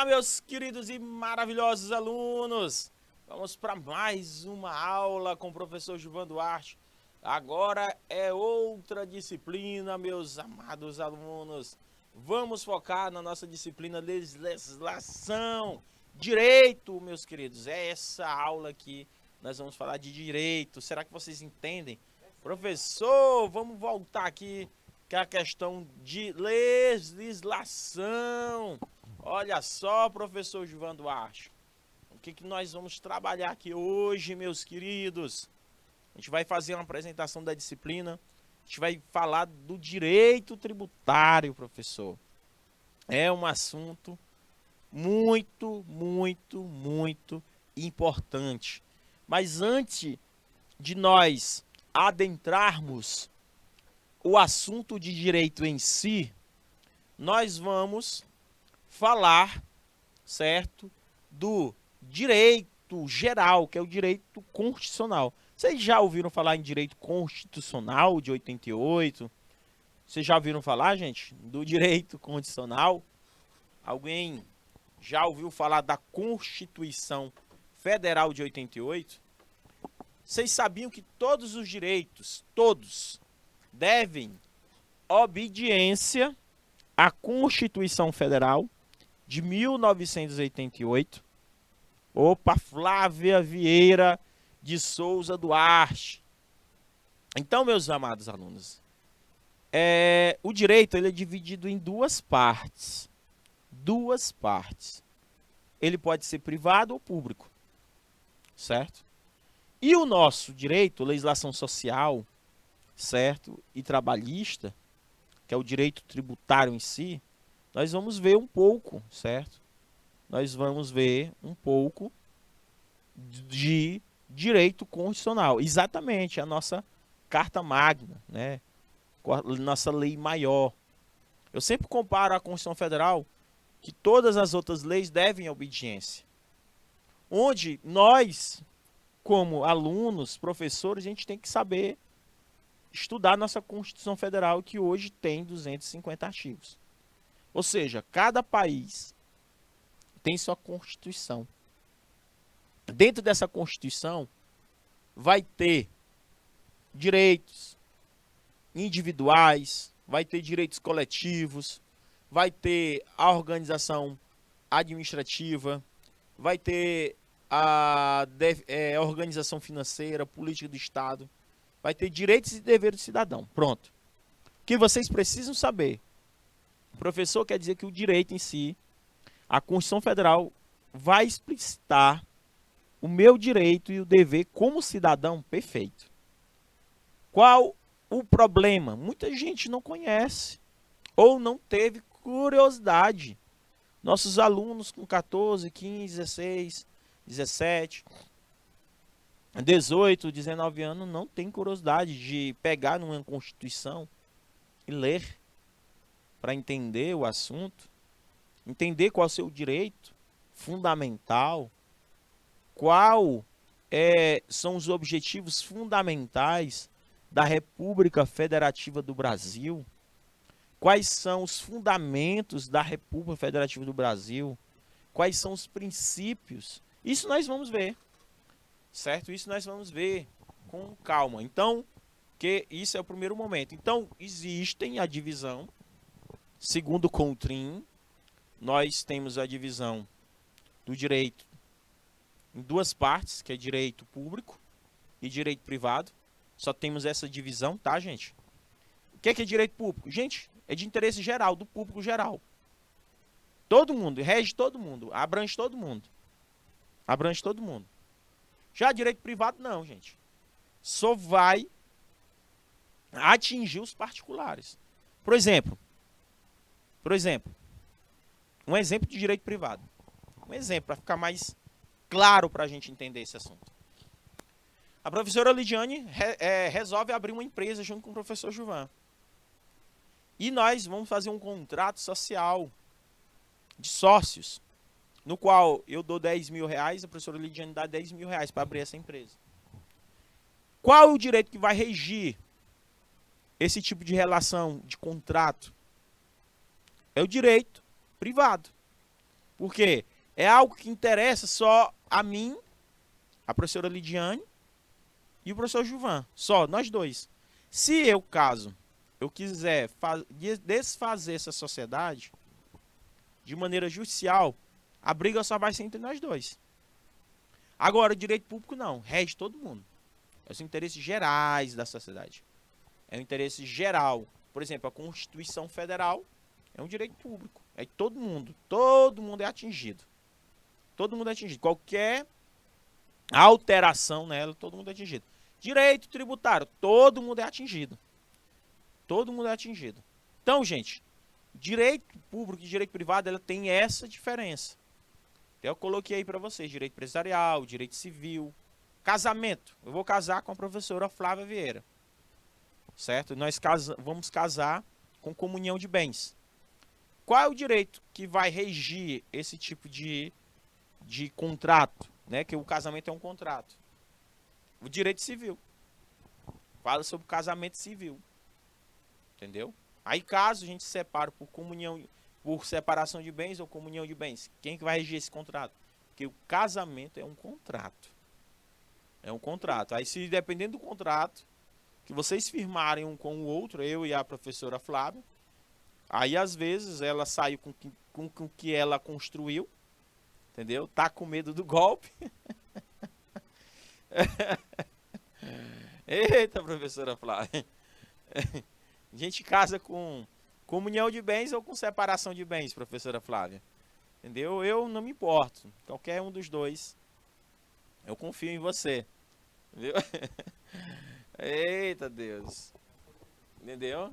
Olá, meus queridos e maravilhosos alunos! Vamos para mais uma aula com o professor Gilvan Duarte. Agora é outra disciplina, meus amados alunos. Vamos focar na nossa disciplina legislação. Direito, meus queridos. É essa aula aqui. Nós vamos falar de direito. Será que vocês entendem? Professor, vamos voltar aqui que é a questão de legislação. Olha só, professor Gilvan Duarte, o que nós vamos trabalhar aqui hoje, meus queridos? A gente vai fazer uma apresentação da disciplina, a gente vai falar do direito tributário, professor. É um assunto muito importante. Mas antes de nós adentrarmos o assunto de direito em si, nós vamos falar, certo, do direito geral, que é o direito constitucional. Vocês já ouviram falar em direito constitucional de 88? Vocês já ouviram falar, gente, do direito constitucional? Alguém já ouviu falar da Constituição Federal de 88? Vocês sabiam que todos os direitos, todos, devem obediência à Constituição Federal de 1988. Opa, Flávia Vieira de Souza Duarte. Então, meus amados alunos, o direito ele é dividido em duas partes. Duas partes. Ele pode ser privado ou público, certo? E o nosso direito, legislação social, certo, e trabalhista, que é o direito tributário em si, nós vamos ver um pouco, certo? Nós vamos ver um pouco de direito constitucional. Exatamente, a nossa Carta Magna, né? Nossa lei maior. Eu sempre comparo a Constituição Federal que todas as outras leis devem obediência. Onde nós, como alunos, professores, a gente tem que saber estudar nossa Constituição Federal, que hoje tem 250 artigos. Ou seja, cada país tem sua Constituição. Dentro dessa Constituição, vai ter direitos individuais, vai ter direitos coletivos, vai ter a organização administrativa, vai ter a organização financeira, política do Estado, vai ter direitos e deveres do cidadão. Pronto. O que vocês precisam saber? O professor quer dizer que o direito em si, a Constituição Federal vai explicitar o meu direito e o dever como cidadão perfeito. Qual o problema? Muita gente não conhece ou não teve curiosidade. Nossos alunos com 14, 15, 16, 17, 18, 19 anos não têm curiosidade de pegar numa Constituição e ler para entender o assunto, entender qual é o seu direito fundamental, qual são os objetivos fundamentais da República Federativa do Brasil, quais são os fundamentos da República Federativa do Brasil, quais são os princípios. Isso nós vamos ver, certo? Isso nós vamos ver com calma. Então, que isso é o primeiro momento. Então, existem a divisão, segundo Contrin, nós temos a divisão do direito em duas partes, que é direito público e direito privado. Só temos essa divisão, tá, gente? O que é direito público? Gente, é de interesse geral, do público geral. Todo mundo, rege todo mundo, abrange todo mundo. Abrange todo mundo. Já direito privado, não, gente. Só vai atingir os particulares. Por exemplo, um exemplo de direito privado. Um exemplo, para ficar mais claro para a gente entender esse assunto. A professora Lidiane resolve abrir uma empresa junto com o professor Gilvan. E nós vamos fazer um contrato social de sócios, no qual eu dou 10 mil reais, a professora Lidiane dá 10 mil reais para abrir essa empresa. Qual é o direito que vai regir esse tipo de relação, de contrato? É o direito privado. Porque é algo que interessa só a mim, a professora Lidiane e o professor Gilvan. Só, nós dois. Se eu, caso, eu quiser desfazer essa sociedade de maneira judicial, a briga só vai ser entre nós dois. Agora, o direito público não, rege todo mundo. É os interesses gerais da sociedade. É o interesse geral. Por exemplo, a Constituição Federal é um direito público. É todo mundo é atingido. Todo mundo é atingido. Qualquer alteração nela, todo mundo é atingido. Direito tributário, todo mundo é atingido. Todo mundo é atingido. Então, gente, direito público e direito privado, ela tem essa diferença. Eu coloquei aí para vocês, direito empresarial, direito civil, casamento. Eu vou casar com a professora Flávia Vieira. Certo? Nós vamos casar com comunhão de bens. Qual é o direito que vai regir esse tipo de contrato? Né? Que o casamento é um contrato. O direito civil. Fala sobre o casamento civil. Entendeu? Aí caso a gente separe por comunhão, por separação de bens ou comunhão de bens, quem que vai regir esse contrato? Porque o casamento é um contrato. É um contrato. Aí se dependendo do contrato que vocês firmarem um com o outro, eu e a professora Flávia, aí às vezes ela saiu com o que ela construiu, entendeu? Tá com medo do golpe. Eita, professora Flávia. A gente casa com comunhão de bens ou com separação de bens, professora Flávia? Entendeu? Eu não me importo. Qualquer um dos dois. Eu confio em você. Entendeu? Eita Deus. Entendeu?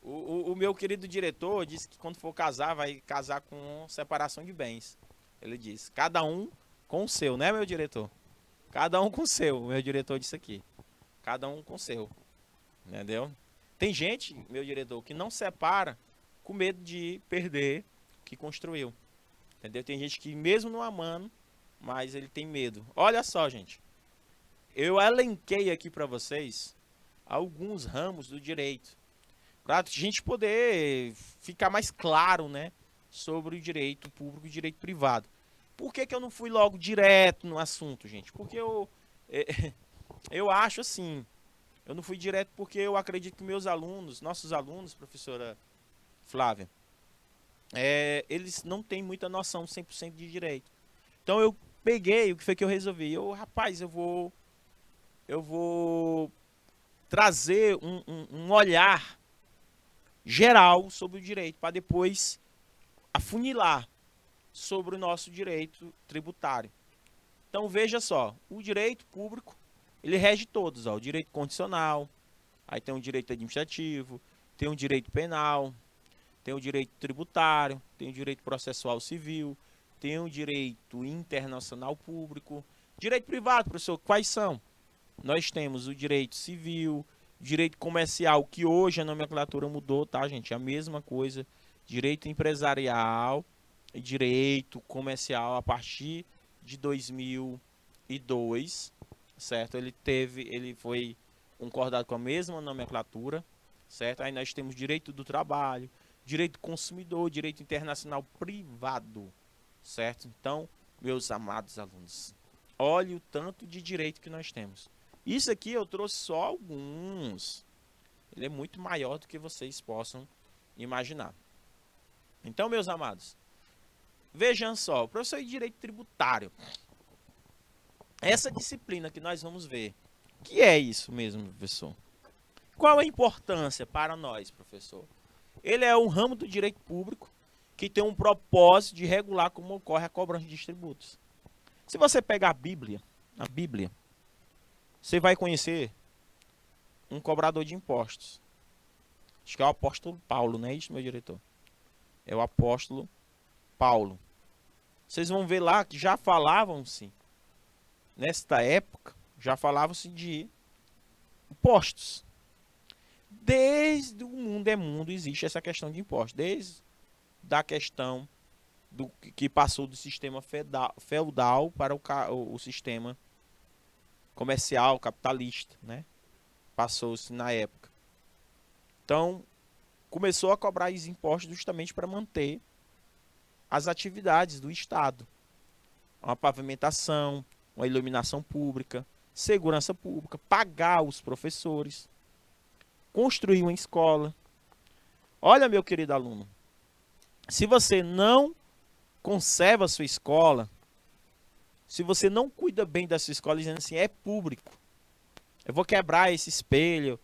O meu querido diretor disse que quando for casar, vai casar com separação de bens. Ele disse, cada um com o seu, né, meu diretor? Cada um com o seu, meu diretor disse aqui. Cada um com o seu. Entendeu? Tem gente, meu diretor, que não separa com medo de perder o que construiu. Entendeu? Tem gente que mesmo não amando, mas ele tem medo. Olha só, gente. Eu elenquei aqui para vocês alguns ramos do direito. Para a gente poder ficar mais claro, né, sobre o direito público e o direito privado. Por que eu não fui logo direto no assunto, gente? Porque eu acho assim, eu não fui direto porque eu acredito que meus alunos, nossos alunos, professora Flávia, eles não têm muita noção 100% de direito. Então eu peguei, o que foi que eu resolvi? Rapaz, eu vou trazer um olhar geral sobre o direito, para depois afunilar sobre o nosso direito tributário. Então veja só, o direito público, ele rege todos, ó, o direito condicional, aí tem o direito administrativo, tem o direito penal, tem o direito tributário, tem o direito processual civil, tem o direito internacional público. Direito privado, professor, quais são? Nós temos o direito civil, direito comercial, que hoje a nomenclatura mudou, tá, gente? A mesma coisa. Direito empresarial e direito comercial a partir de 2002, certo? Ele foi concordado com a mesma nomenclatura, certo? Aí nós temos direito do trabalho, direito do consumidor, direito internacional privado, certo? Então, meus amados alunos, olhe o tanto de direito que nós temos. Isso aqui eu trouxe só alguns. Ele é muito maior do que vocês possam imaginar. Então, meus amados, vejam só, o professor de direito tributário. Essa disciplina que nós vamos ver, que é isso mesmo, professor? Qual a importância para nós, professor? Ele é um ramo do direito público que tem um propósito de regular como ocorre a cobrança de tributos. Se você pegar a Bíblia, você vai conhecer um cobrador de impostos. Acho que é o apóstolo Paulo, não é isso, meu diretor? É o apóstolo Paulo. Vocês vão ver lá que já falavam-se, nesta época, já falavam-se de impostos. Desde o mundo é mundo existe essa questão de impostos. Desde a questão do que passou do sistema feudal para o sistema comercial, capitalista, né? Passou-se na época. Então, começou a cobrar os impostos justamente para manter as atividades do Estado. Uma pavimentação, uma iluminação pública, segurança pública, pagar os professores, construir uma escola. Olha, meu querido aluno, se você não conserva a sua escola, se você não cuida bem da sua escola, dizendo assim, é público, eu vou quebrar esse espelho,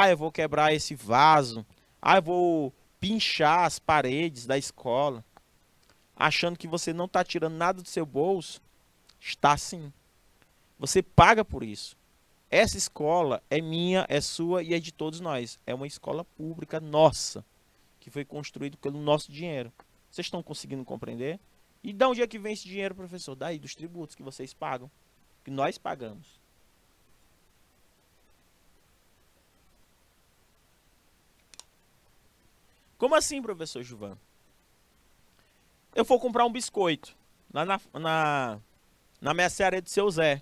eu vou quebrar esse vaso, eu vou pinchar as paredes da escola, achando que você não está tirando nada do seu bolso, está sim. Você paga por isso. Essa escola é minha, é sua e é de todos nós. É uma escola pública nossa, que foi construída pelo nosso dinheiro. Vocês estão conseguindo compreender? E de onde é que vem esse dinheiro, professor? Daí, dos tributos que vocês pagam, que nós pagamos. Como assim, professor Juvan? Eu vou comprar um biscoito lá na mercearia do seu Zé.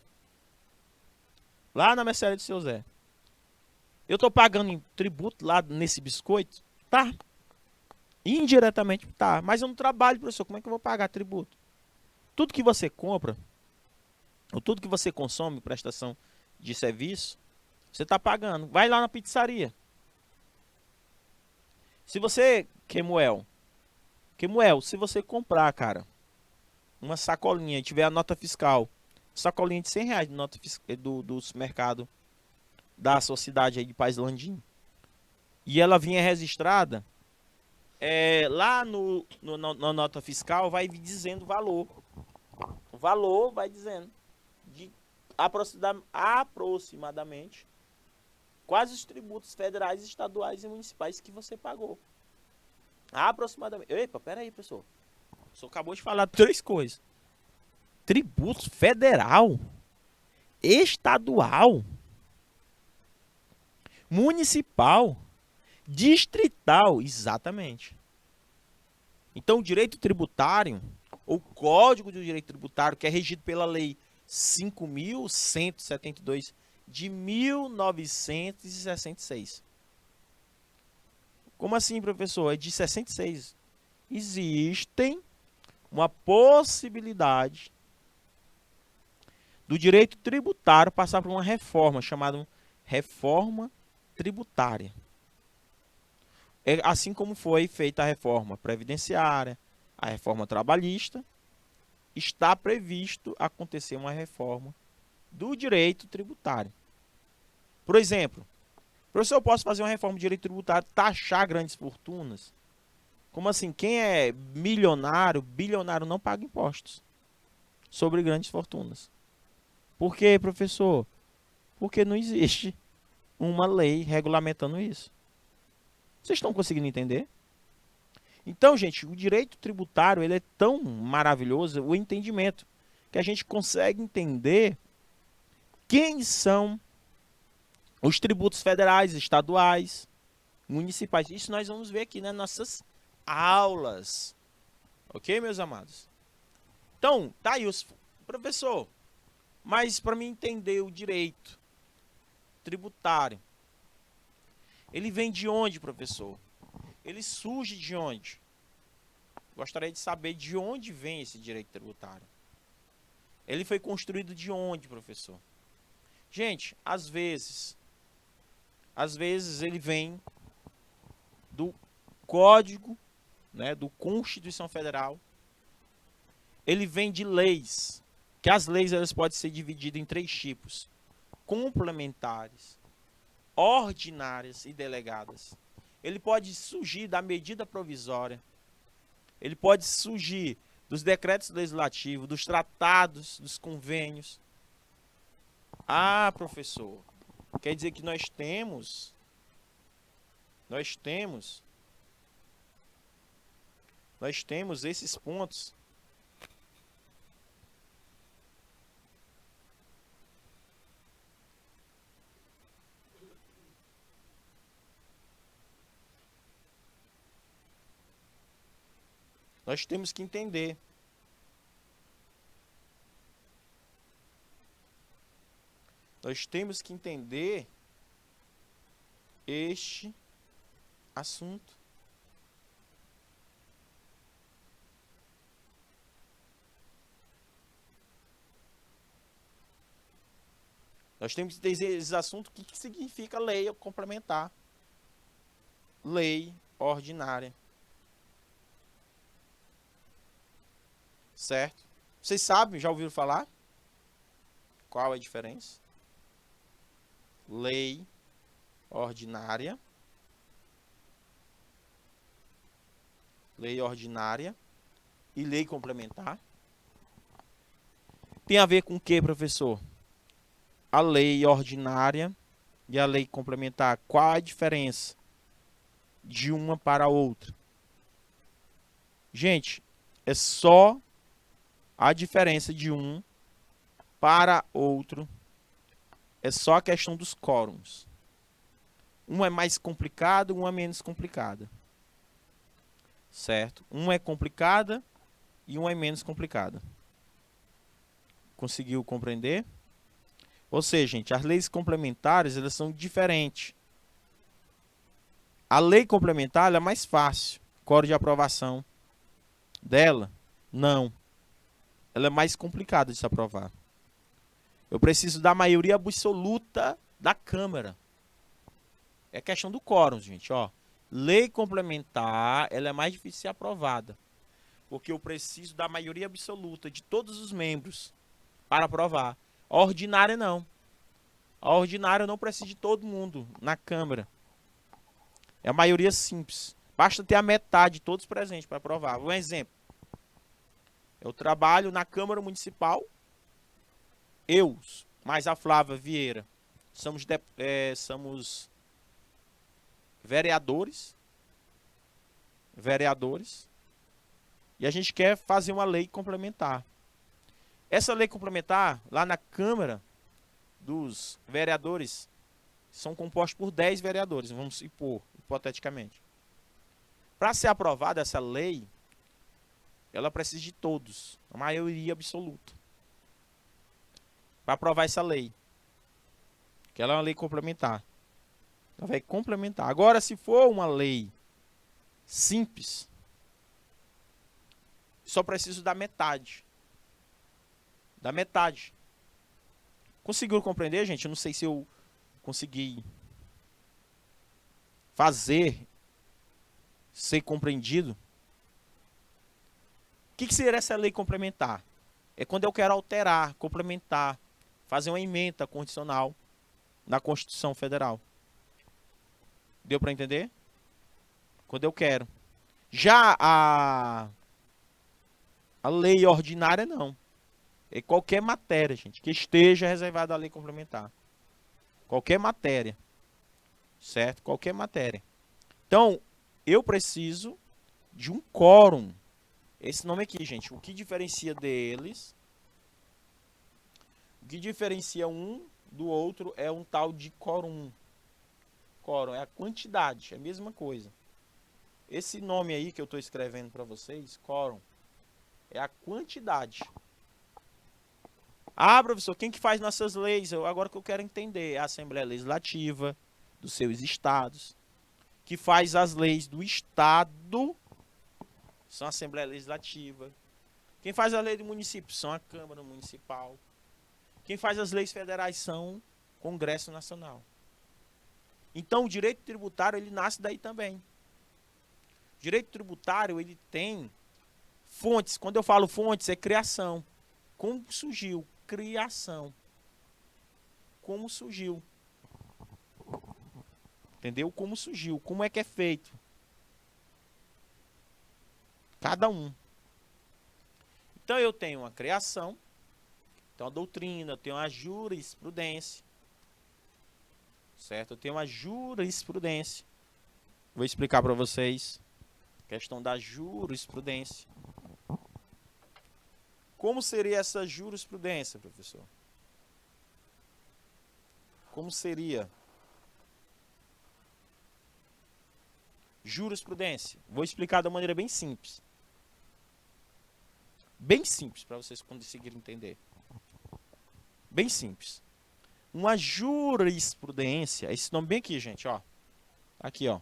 Lá na mercearia do seu Zé. Eu tô pagando em tributo lá nesse biscoito? Tá. Indiretamente tá. Mas eu não trabalho, professor. Como é que eu vou pagar tributo? Tudo que você compra, ou tudo que você consome, prestação de serviço, você está pagando. Vai lá na pizzaria. Se você, Kemuel, se você comprar, cara, uma sacolinha e tiver a nota fiscal, sacolinha de R$ 100 de nota do supermercado da sociedade aí de Paz Landim, e ela vinha registrada, lá na nota fiscal vai dizendo o valor. O valor vai dizendo de aproximadamente quais os tributos federais, estaduais e municipais que você pagou. Aproximadamente. Epa, peraí, pessoal. O senhor acabou de falar 3 coisas. Tributo federal, estadual, municipal, distrital. Exatamente. Então, o direito tributário, ou Código do Direito Tributário, que é regido pela Lei 5.172 de 1966. Como assim, professor? É de 66. Existem uma possibilidade do direito tributário passar por uma reforma chamada reforma tributária. É assim como foi feita a reforma previdenciária, a reforma trabalhista, está previsto acontecer uma reforma do direito tributário. Por exemplo, professor, eu posso fazer uma reforma do direito tributário, taxar grandes fortunas? Como assim? Quem é milionário, bilionário não paga impostos sobre grandes fortunas. Por quê, professor? Porque não existe uma lei regulamentando isso. Vocês estão conseguindo entender? Então, gente, o direito tributário ele é tão maravilhoso, o entendimento, que a gente consegue entender quem são os tributos federais, estaduais, municipais. Isso nós vamos ver aqui nas nossas aulas. Ok, meus amados? Então, tá aí os... Professor, mas para mim entender o direito tributário, ele vem de onde, professor? Ele surge de onde? Gostaria de saber de onde vem esse direito tributário. Ele foi construído de onde, professor? Gente, às vezes ele vem do Código, né, do Constituição Federal. Ele vem de leis, que as leis elas podem ser divididas em 3 tipos: complementares, ordinárias e delegadas. Ele pode surgir da medida provisória. Ele pode surgir dos decretos legislativos, dos tratados, dos convênios. Ah, professor, quer dizer que nós temos esses pontos. Nós temos que entender. Nós temos que entender este assunto. Nós temos que ter esses assuntos. O que significa lei complementar? Lei ordinária. Certo? Vocês sabem, já ouviram falar? Qual é a diferença? Lei ordinária. Lei ordinária e lei complementar. Tem a ver com o que, professor? A lei ordinária e a lei complementar. Qual a diferença de uma para a outra? Gente, é só a diferença de um para outro. É só a questão dos quórums. Um é mais complicado, um é menos complicado. Certo? Um é complicada e um é menos complicada. Conseguiu compreender? Ou seja, gente, as leis complementares, elas são diferentes. A lei complementar ela é mais fácil. Quórum de aprovação dela, não. Ela é mais complicada de se aprovar. Eu preciso da maioria absoluta da Câmara. É questão do quórum, gente, ó. Lei complementar, ela é mais difícil de ser aprovada. Porque eu preciso da maioria absoluta de todos os membros para aprovar. A ordinária, não. A ordinária eu não preciso de todo mundo na Câmara. É a maioria simples. Basta ter a metade de todos presentes para aprovar. Um exemplo. Eu trabalho na Câmara Municipal. Eu, mais a Flávia Vieira, somos vereadores. E a gente quer fazer uma lei complementar. Essa lei complementar, lá na Câmara dos Vereadores, são compostos por 10 vereadores, vamos supor, hipoteticamente. Para ser aprovada essa lei, ela precisa de todos, a maioria absoluta. Para aprovar essa lei, que ela é uma lei complementar. Ela vai complementar. Agora, se for uma lei simples, só preciso da metade. Da metade. Conseguiu compreender, gente? Eu não sei se eu consegui fazer ser compreendido. O que seria essa lei complementar? É quando eu quero alterar, complementar, fazer uma emenda constitucional na Constituição Federal. Deu para entender? Quando eu quero. Já a lei ordinária, não. É qualquer matéria, gente, que esteja reservada à lei complementar. Qualquer matéria. Certo? Qualquer matéria. Então, eu preciso de um quórum. Esse nome aqui, gente, o que diferencia deles, o que diferencia um do outro é um tal de quórum. Quórum é a quantidade, é a mesma coisa. Esse nome aí que eu estou escrevendo para vocês, quórum, é a quantidade. Ah, professor, quem que faz nossas leis? Agora que eu quero entender, é a Assembleia Legislativa dos seus estados, que faz as leis do estado, são a Assembleia Legislativa. Quem faz a lei do município são a Câmara Municipal. Quem faz as leis federais são o Congresso Nacional. Então, o direito tributário, ele nasce daí também. O direito tributário, ele tem fontes. Quando eu falo fontes, é criação. Como surgiu? Criação. Como surgiu? Entendeu? Como surgiu? Como é que é feito? Cada um. Então, eu tenho uma criação, tenho uma doutrina, eu tenho uma jurisprudência. Certo? Eu tenho uma jurisprudência. Vou explicar para vocês a questão da jurisprudência. Como seria essa jurisprudência, professor? Como seria? Jurisprudência. Vou explicar de uma maneira bem simples. Bem simples, para vocês conseguirem entender. Bem simples. Uma jurisprudência, esse nome bem aqui, gente, ó. Aqui, ó.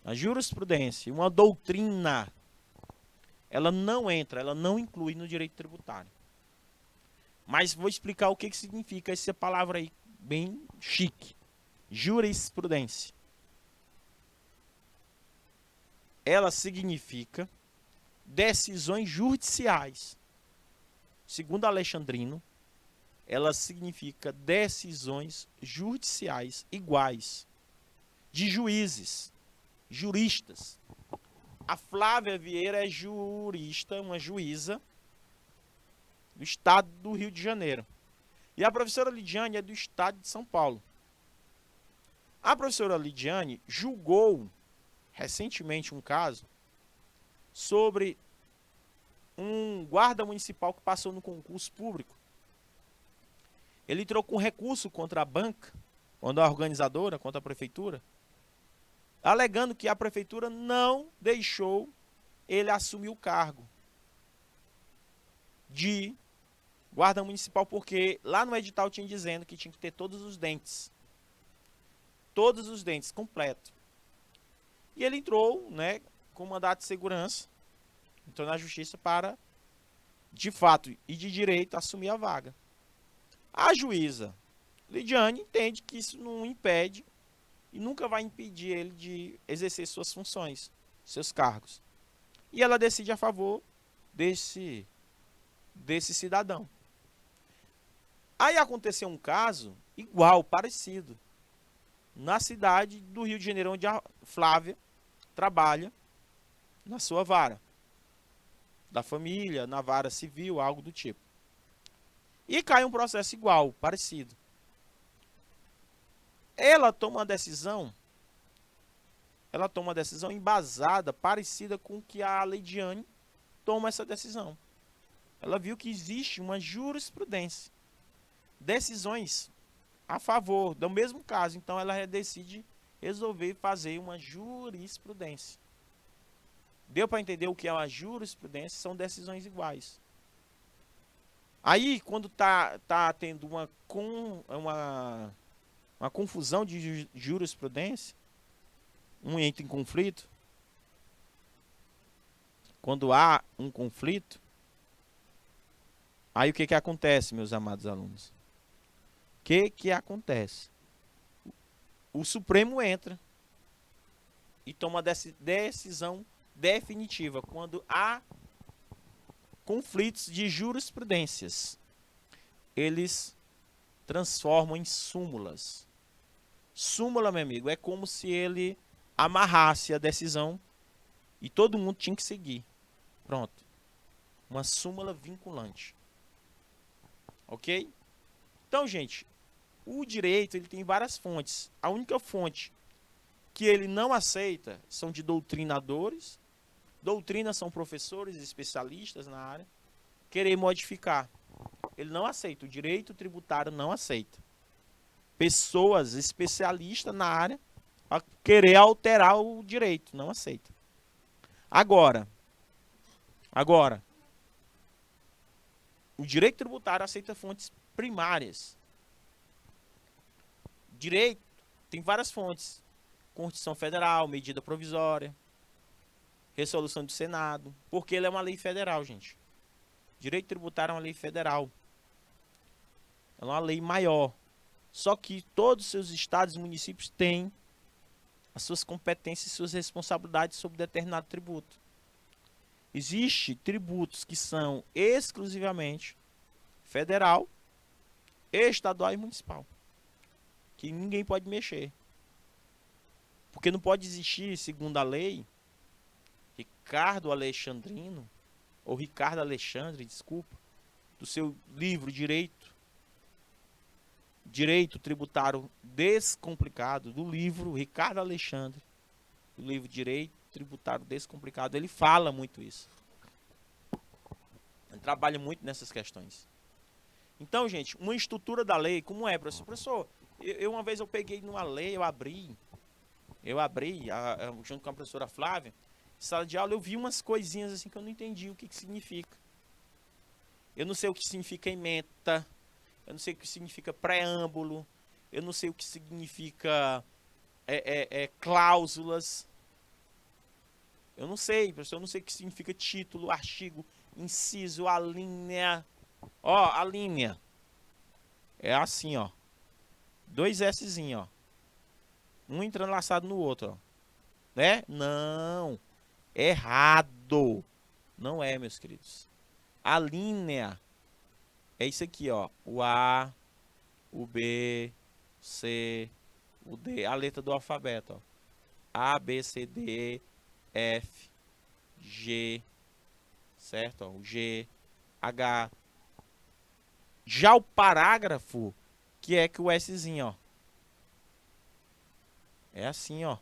A jurisprudência, uma doutrina, ela não entra, ela não inclui no direito tributário. Mas vou explicar o que significa essa palavra aí, bem chique. Jurisprudência. Ela significa decisões judiciais. Segundo Alexandrino, ela significa decisões judiciais iguais de juízes, juristas. A Flávia Vieira é jurista, uma juíza do estado do Rio de Janeiro. E a professora Lidiane é do estado de São Paulo. A professora Lidiane julgou recentemente um caso sobre um guarda municipal que passou no concurso público. Ele entrou com recurso contra a banca, contra a organizadora, contra a prefeitura, alegando que a prefeitura não deixou ele assumir o cargo de guarda municipal, porque lá no edital tinha dizendo que tinha que ter todos os dentes completo. E ele entrou, né, com mandato de segurança, entrou na justiça para, de fato e de direito, assumir a vaga. A juíza Lidiane entende que isso não impede e nunca vai impedir ele de exercer suas funções, seus cargos. E ela decide a favor desse cidadão. Aí aconteceu um caso igual, parecido, na cidade do Rio de Janeiro, onde a Flávia trabalha na sua vara da família, na vara civil, algo do tipo. E cai um processo igual, parecido. Ela toma uma decisão embasada, parecida com que a Lidiane toma essa decisão. Ela viu que existe uma jurisprudência, decisões a favor do mesmo caso. Então ela decide resolver fazer uma jurisprudência. Deu para entender o que é uma jurisprudência? São decisões iguais. Aí, quando tá tendo uma confusão de jurisprudência, um entra em conflito, quando há um conflito, aí o que acontece, meus amados alunos? O que acontece? O Supremo entra e toma decisão definitiva quando há conflitos de jurisprudências. Eles transformam em súmulas. Súmula, meu amigo, é como se ele amarrasse a decisão e todo mundo tinha que seguir. Pronto. Uma súmula vinculante. Ok? Então, gente, o direito ele tem várias fontes. A única fonte que ele não aceita são de doutrinadores. Doutrinas são professores especialistas na área. Querer modificar. Ele não aceita. O direito tributário não aceita. Pessoas especialistas na área a querer alterar o direito. Não aceita. Agora, o direito tributário aceita fontes primárias. Direito tem várias fontes. Constituição Federal, medida provisória, resolução do Senado, porque ele é uma lei federal, gente. Direito tributário é uma lei federal. É uma lei maior. Só que todos os seus estados e municípios têm as suas competências e suas responsabilidades sobre determinado tributo. Existem tributos que são exclusivamente federal, estadual e municipal, que ninguém pode mexer. Porque não pode existir, segundo a lei, Ricardo Alexandre, desculpa, do seu livro Direito Tributário Descomplicado, do livro Ricardo Alexandre, do livro Direito Tributário Descomplicado, ele fala muito isso. Ele trabalha muito nessas questões. Então, gente, uma estrutura da lei, como é, professor? Professor, uma vez eu peguei numa lei, eu abri, junto com a professora Flávia, sala de aula, eu vi umas coisinhas assim que eu não entendi o que significa. Eu não sei o que significa ementa, eu não sei o que significa preâmbulo, eu não sei o que significa cláusulas. Eu não sei, professor, eu não sei o que significa título, artigo, inciso, alínea. Ó, a linha é assim, ó. Dois Szinho, ó. Um entrelaçado no outro, ó. Né? Não. Errado. Não é, meus queridos. A linha é isso aqui, ó. O A, o B, C, o D. A letra do alfabeto, ó. A, B, C, D, F, G, certo? Ó, o G, H. Já o parágrafo, que é que o Szinho, ó. É assim, ó.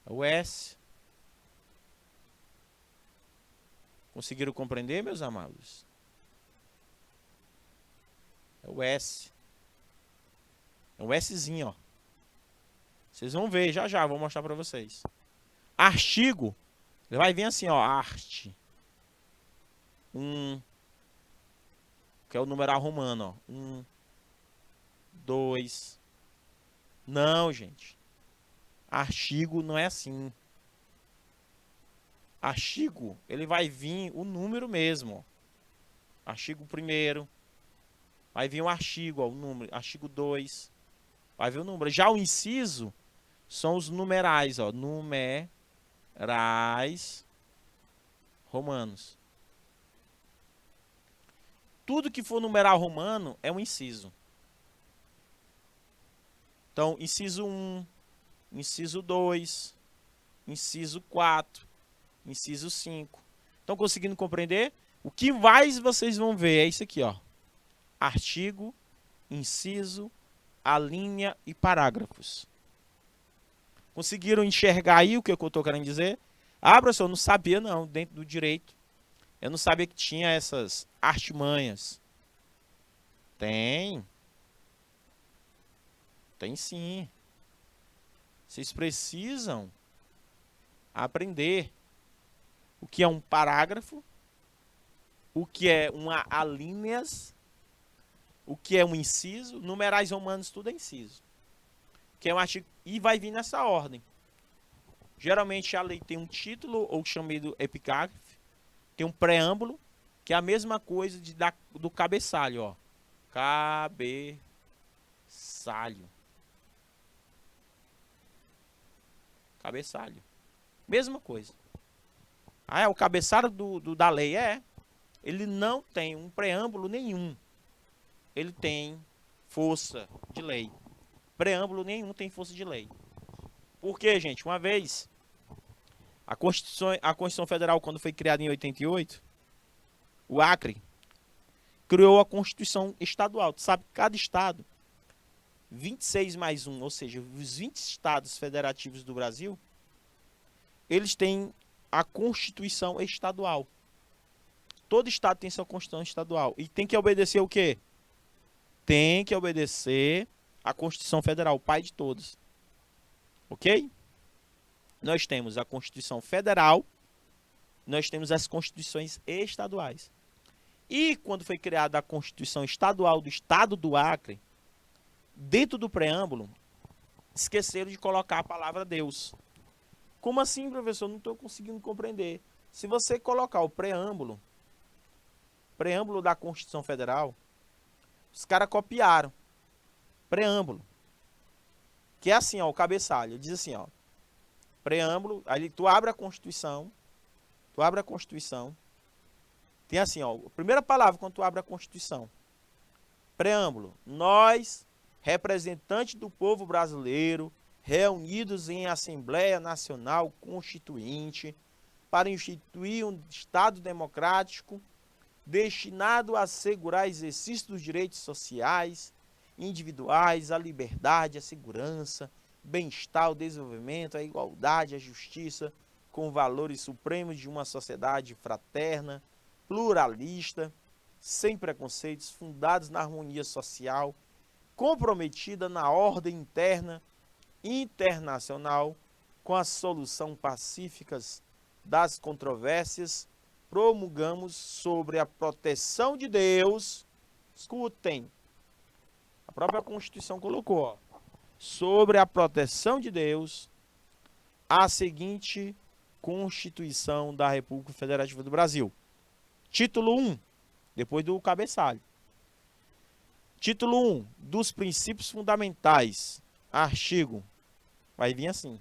É o S. Conseguiram compreender, meus amados? É o S. É o Szinho, ó. Vocês vão ver já já, vou mostrar pra vocês. Artigo, vai vir assim, ó. Arte. Que é o numeral romano, ó. 1, 2. Não, gente. Artigo não é assim. Artigo, ele vai vir o número mesmo, ó. Artigo 1º. Vai vir um artigo, ó, o número. Artigo 2. Vai vir o número. Já o inciso são os numerais, ó. Numerais romanos. Tudo que for numeral romano é um inciso. Então, inciso 1, inciso 2, inciso 4, inciso 5. Estão conseguindo compreender? O que mais vocês vão ver é isso aqui, ó. Artigo, inciso, alínea e parágrafos. Conseguiram enxergar aí o que eu estou querendo dizer? Ah, professor, eu não sabia não, dentro do direito. Eu não sabia que tinha essas artimanhas. Tem. Tem sim. Vocês precisam aprender o que é um parágrafo, o que é uma alíneas, o que é um inciso. Numerais romanos, tudo é inciso. Que é um artigo. E vai vir nessa ordem. Geralmente a lei tem um título, ou chamado epicágrafe, tem um preâmbulo, que é a mesma coisa do cabeçalho, ó. Cabeçalho. Cabeçalho. Mesma coisa. Ah, é o cabeçalho da lei, é. Ele não tem um preâmbulo nenhum. Ele tem força de lei. Preâmbulo nenhum tem força de lei. Por quê, gente? Uma vez, a Constituição Federal, quando foi criada em 88, o Acre criou a Constituição Estadual. Tu sabe que cada estado, 26 mais 1, ou seja, os 20 estados federativos do Brasil, eles têm a Constituição Estadual. Todo estado tem sua Constituição Estadual. E tem que obedecer o quê? Tem que obedecer a Constituição Federal, o pai de todos. Ok? Nós temos a Constituição Federal, nós temos as Constituições estaduais. E quando foi criada a Constituição Estadual do Estado do Acre, dentro do preâmbulo, esqueceram de colocar a palavra Deus. Como assim, professor? Não estou conseguindo compreender. Se você colocar o preâmbulo da Constituição Federal, os caras copiaram. Preâmbulo. Que é assim, ó, o cabeçalho. Diz assim, ó. Preâmbulo, aí tu abre a Constituição. Tem assim, ó, a primeira palavra quando tu abre a Constituição. Preâmbulo. Nós, representantes do povo brasileiro, reunidos em Assembleia Nacional Constituinte, para instituir um Estado democrático destinado a assegurar o exercício dos direitos sociais, individuais, a liberdade, a segurança, bem-estar, o desenvolvimento, a igualdade, a justiça, com valores supremos de uma sociedade fraterna, pluralista, sem preconceitos, fundados na harmonia social, comprometida na ordem interna e internacional, com a solução pacíficas das controvérsias, promulgamos sobre a proteção de Deus. Escutem, a própria Constituição colocou, ó, sobre a proteção de Deus, a seguinte Constituição da República Federativa do Brasil. Título 1. depois do cabeçalho. Título 1, dos princípios fundamentais, artigo, vai vir assim.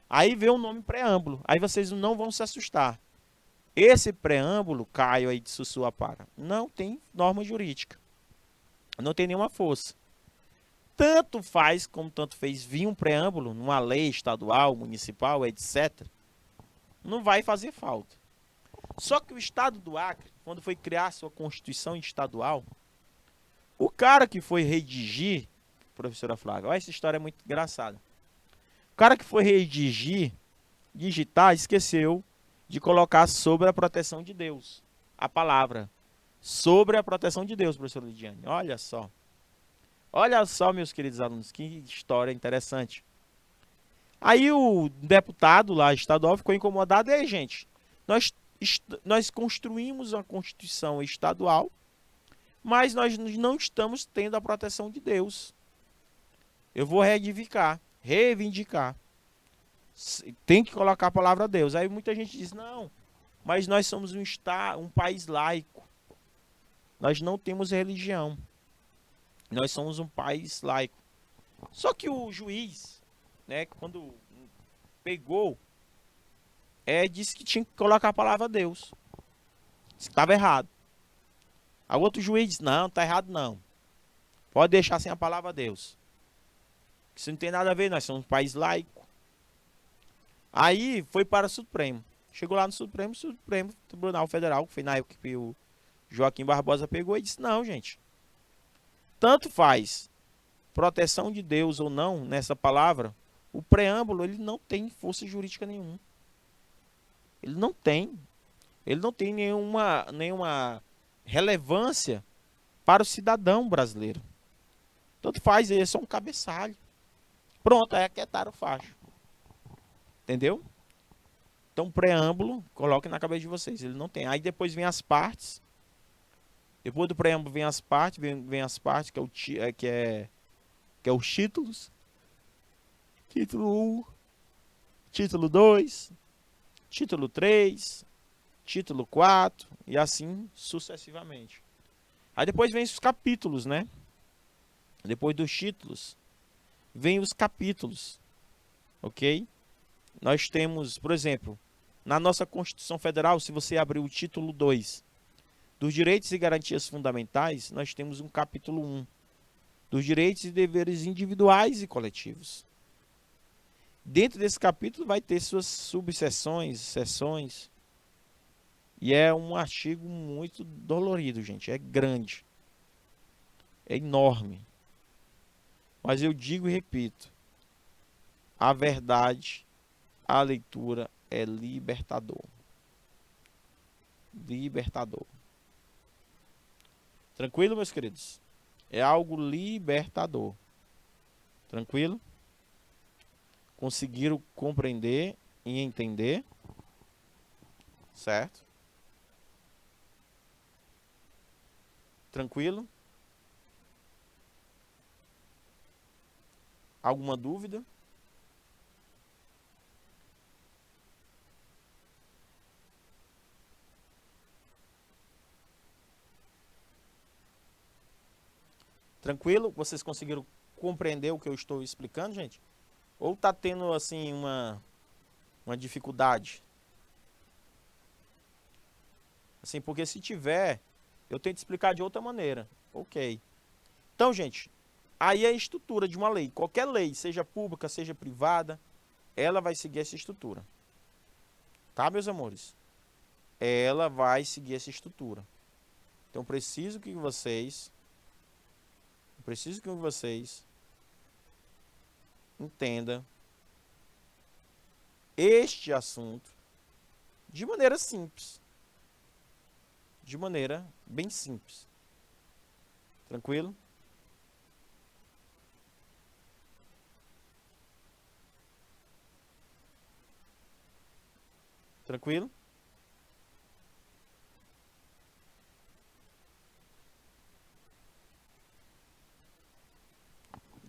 Aí vem o nome preâmbulo, aí vocês não vão se assustar. Esse preâmbulo, Caio aí de Sussuá para, não tem norma jurídica, não tem nenhuma força. Tanto faz como tanto fez vir um preâmbulo numa lei estadual, municipal, etc., não vai fazer falta. Só que o Estado do Acre, quando foi criar sua Constituição estadual, o cara que foi redigir, professora Flávia, olha, essa história é muito engraçada. O cara que foi redigir, digitar, esqueceu de colocar sobre a proteção de Deus. A palavra sobre a proteção de Deus, professora Lidiane. Olha só. Olha só, meus queridos alunos, que história interessante. Aí o deputado lá estadual ficou incomodado. E aí, gente, nós construímos uma Constituição estadual, mas nós não estamos tendo a proteção de Deus. Eu vou reivindicar. Tem que colocar a palavra Deus. Aí muita gente diz, não, mas nós somos um país laico. Nós não temos religião. Nós somos um país laico. Só que o juiz, né, quando pegou, disse que tinha que colocar a palavra Deus. Disse que estava errado. Aí o outro juiz disse, não, está errado não. Pode deixar sem a palavra Deus. Isso não tem nada a ver, nós somos um país laico. Aí foi para o Supremo. Chegou lá no Supremo Tribunal Federal, que foi na época que o Joaquim Barbosa pegou e disse, não, gente. Tanto faz proteção de Deus ou não nessa palavra, o preâmbulo ele não tem força jurídica nenhuma. Ele não tem nenhuma relevância para o cidadão brasileiro. Tanto faz, ele é só um cabeçalho. Pronto, aí aquietaram o facho. Entendeu? Então, preâmbulo, coloque na cabeça de vocês, ele não tem. Aí depois vem as partes. Depois do preâmbulo vem as partes, vem as partes, que é os títulos. Título 1, título 2, título 3, título 4 e assim sucessivamente. Aí depois vem os capítulos, né? Depois dos títulos, vem os capítulos, ok? Nós temos, por exemplo, na nossa Constituição Federal, se você abrir o título 2 dos direitos e garantias fundamentais, nós temos um capítulo 1 dos direitos e deveres individuais e coletivos. Dentro desse capítulo vai ter suas subseções, seções, e é um artigo muito dolorido, gente, é grande, é enorme. Mas eu digo e repito, a verdade, a leitura é libertador. Libertador. Tranquilo, meus queridos? É algo libertador. Tranquilo? Conseguiram compreender e entender? Certo? Tranquilo? Alguma dúvida? Tranquilo? Vocês conseguiram compreender o que eu estou explicando, gente? Ou está tendo, assim, uma dificuldade? Assim, porque se tiver, eu tento explicar de outra maneira. Ok. Então, gente, aí é a estrutura de uma lei. Qualquer lei, seja pública, seja privada, ela vai seguir essa estrutura. Tá, meus amores? Ela vai seguir essa estrutura. Então, preciso que vocês entendam este assunto de maneira simples. De maneira bem simples. Tranquilo? Tranquilo?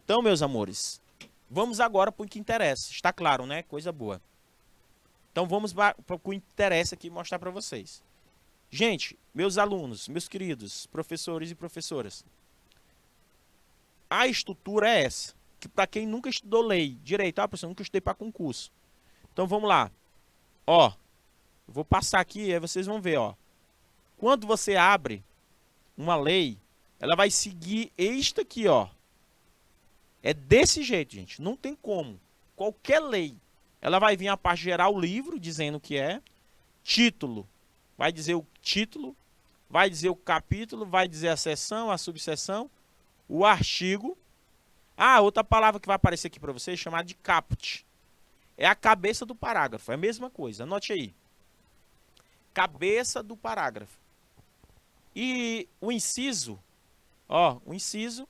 Então, meus amores, vamos agora para o que interessa. Está claro, né? Coisa boa. Então, vamos para o que interessa aqui mostrar para vocês. Gente, meus alunos, meus queridos professores e professoras, a estrutura é essa. Que para quem nunca estudou lei, direito, professor, eu nunca estudei para concurso. Então vamos lá. Ó, eu vou passar aqui, aí vocês vão ver, ó. Quando você abre uma lei, ela vai seguir isto aqui, ó. É desse jeito, gente. Não tem como. Qualquer lei, ela vai vir a parte geral, o livro, dizendo o que é. Título, vai dizer o título. Vai dizer o capítulo, vai dizer a seção, a subseção. O artigo. Ah, outra palavra que vai aparecer aqui para vocês, chamada de caput. É a cabeça do parágrafo. É a mesma coisa. Anote aí. Cabeça do parágrafo. E o inciso, ó, o inciso.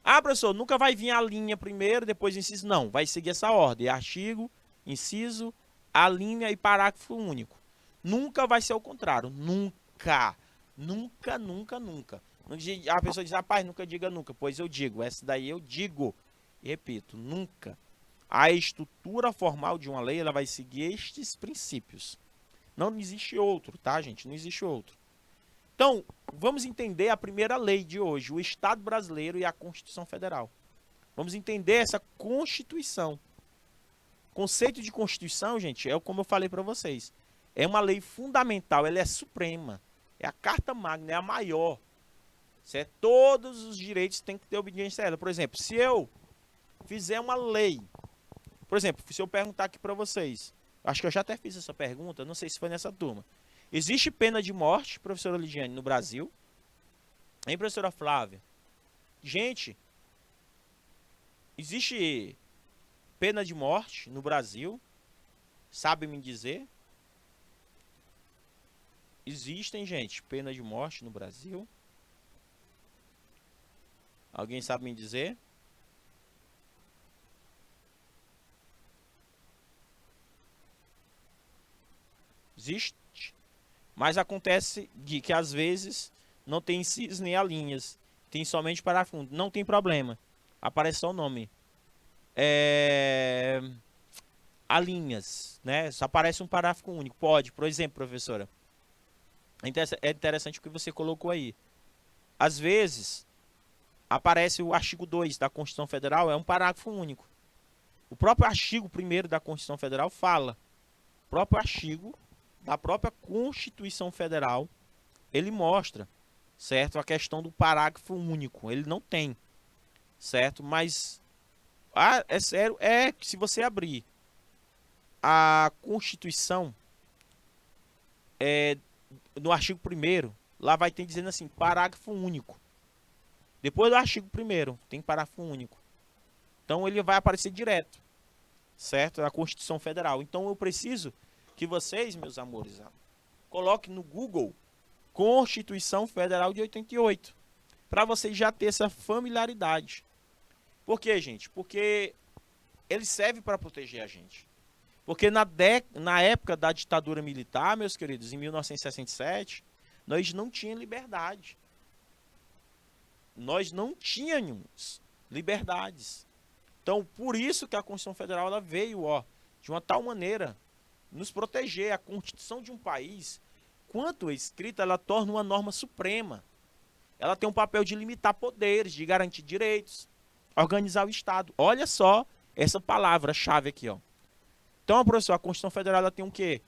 Ah, professor, nunca vai vir a linha primeiro, depois o inciso. Não, vai seguir essa ordem. Artigo, inciso, a linha e parágrafo único. Nunca vai ser o contrário. Nunca. Nunca, nunca, nunca. A pessoa diz, rapaz, nunca diga nunca. Pois eu digo, essa daí eu digo. E repito, nunca. A estrutura formal de uma lei, ela vai seguir estes princípios. Não existe outro, tá, gente? Não existe outro. Então, vamos entender a primeira lei de hoje, o Estado brasileiro e a Constituição Federal. Vamos entender essa Constituição. O conceito de Constituição, gente, é como eu falei para vocês. É uma lei fundamental, ela é suprema. É a Carta Magna, é a maior. Certo? Todos os direitos têm que ter obediência a ela. Por exemplo, se eu fizer uma lei, por exemplo, se eu perguntar aqui para vocês, acho que eu já até fiz essa pergunta, não sei se foi nessa turma. Existe pena de morte, professora Lidiane, no Brasil? Hein, professora Flávia? Gente, existe pena de morte no Brasil? Sabe me dizer? Existem, gente, pena de morte no Brasil? Alguém sabe me dizer? Existe. Mas acontece de que às vezes não tem incisos nem alíneas. Tem somente parágrafo. Não tem problema. Aparece só o nome. Alíneas, né? Só aparece um parágrafo único. Pode, por exemplo, professora. É interessante o que você colocou aí. Às vezes, aparece o artigo 2 da Constituição Federal, é um parágrafo único. O próprio artigo 1º da Constituição Federal fala. O próprio artigo da própria Constituição Federal, ele mostra, certo? A questão do parágrafo único. Ele não tem, certo? Mas, é sério, é que se você abrir a Constituição, no artigo 1º, lá vai ter dizendo assim, parágrafo único. Depois do artigo 1º, tem parágrafo único. Então, ele vai aparecer direto, certo? Na Constituição Federal. Então, eu preciso que vocês, meus amores, coloquem no Google Constituição Federal de 88, para vocês já ter essa familiaridade. Por quê, gente? Porque ele serve para proteger a gente. Porque na época da ditadura militar, meus queridos, em 1967, nós não tínhamos liberdade. Nós não tínhamos liberdades. Então, por isso que a Constituição Federal ela veio, de uma tal maneira nos proteger. A Constituição de um país, quanto escrita, ela torna uma norma suprema. Ela tem um papel de limitar poderes, de garantir direitos, organizar o Estado. Olha só essa palavra-chave aqui, ó. Então, professor, a Constituição Federal ela tem um quê?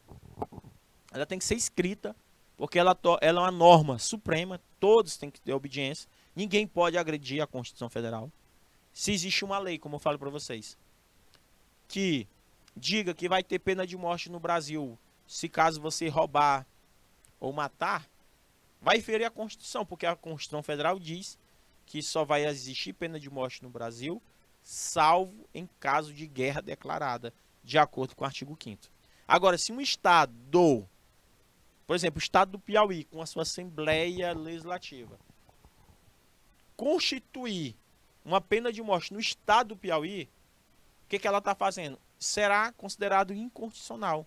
Ela tem que ser escrita, porque ela é uma norma suprema, todos têm que ter obediência, ninguém pode agredir a Constituição Federal. Se existe uma lei, como eu falo para vocês, que diga que vai ter pena de morte no Brasil, se caso você roubar ou matar, vai ferir a Constituição, porque a Constituição Federal diz que só vai existir pena de morte no Brasil, salvo em caso de guerra declarada, de acordo com o artigo 5º. Agora, se um Estado, por exemplo, o Estado do Piauí, com a sua Assembleia Legislativa, constituir uma pena de morte no Estado do Piauí, o que ela está fazendo? Será considerado inconstitucional.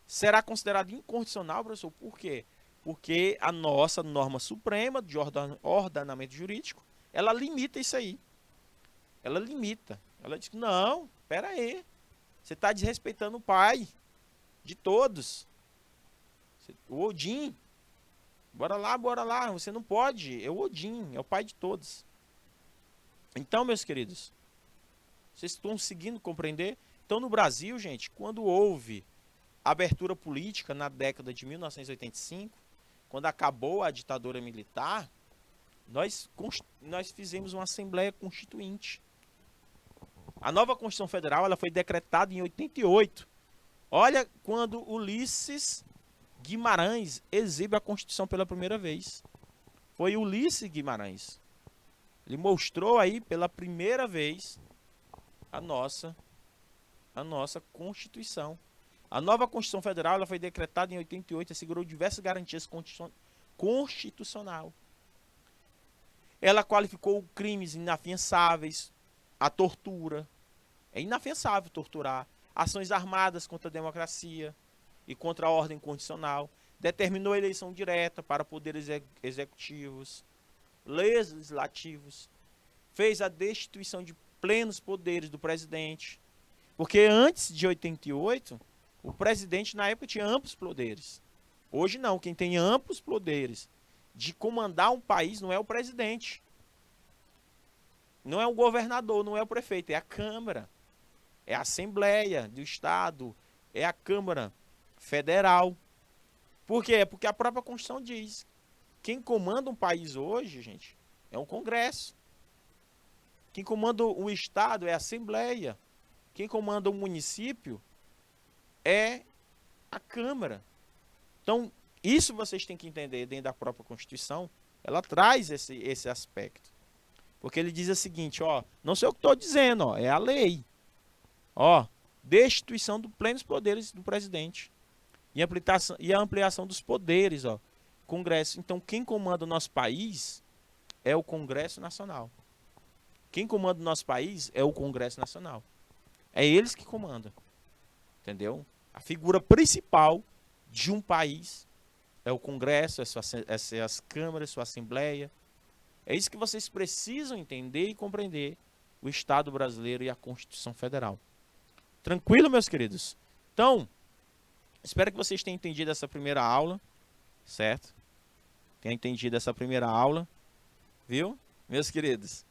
Será considerado inconstitucional, professor, por quê? Porque a nossa norma suprema de ordenamento jurídico, ela limita isso aí. Ela limita. Ela diz, não, espera aí. Você está desrespeitando o pai de todos. O Odin. Bora lá, você não pode. É o Odin, é o pai de todos. Então, meus queridos, vocês estão conseguindo compreender? Então, no Brasil, gente, quando houve abertura política na década de 1985, quando acabou a ditadura militar, nós fizemos uma Assembleia Constituinte. A nova Constituição Federal ela foi decretada em 88. Olha quando Ulisses Guimarães exibe a Constituição pela primeira vez. Foi Ulisses Guimarães. Ele mostrou aí pela primeira vez a nossa Constituição. A nova Constituição Federal ela foi decretada em 88 e assegurou diversas garantias constitucionais. Ela qualificou crimes inafiançáveis, a tortura. É inafiançável torturar. Ações armadas contra a democracia e contra a ordem constitucional. Determinou a eleição direta para poderes executivos, legislativos. Fez a destituição de plenos poderes do presidente. Porque antes de 88, o presidente na época tinha amplos poderes. Hoje não, quem tem amplos poderes de comandar um país não é o presidente. Não é o governador, não é o prefeito, é a Câmara. É a Assembleia do Estado, é a Câmara Federal. Por quê? Porque a própria Constituição diz: quem comanda um país hoje, gente, é o Congresso. Quem comanda o Estado é a Assembleia. Quem comanda o município é a Câmara. Então, isso vocês têm que entender dentro da própria Constituição. Ela traz esse aspecto. Porque ele diz o seguinte, ó, não sei o que estou dizendo, ó, é a lei. Ó, destituição dos plenos poderes do presidente. E a ampliação dos poderes, ó. Congresso. Então, quem comanda o nosso país é o Congresso Nacional. Quem comanda o nosso país é o Congresso Nacional. É eles que comandam. Entendeu? A figura principal de um país é o Congresso, é as câmaras, sua Assembleia. É isso que vocês precisam entender e compreender o Estado brasileiro e a Constituição Federal. Tranquilo, meus queridos? Então, espero que vocês tenham entendido essa primeira aula, certo? Tenham entendido essa primeira aula, viu, meus queridos?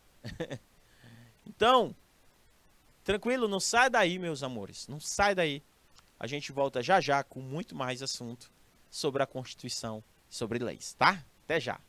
Então, tranquilo, não sai daí, meus amores, não sai daí. A gente volta já já com muito mais assunto sobre a Constituição, sobre leis, tá? Até já.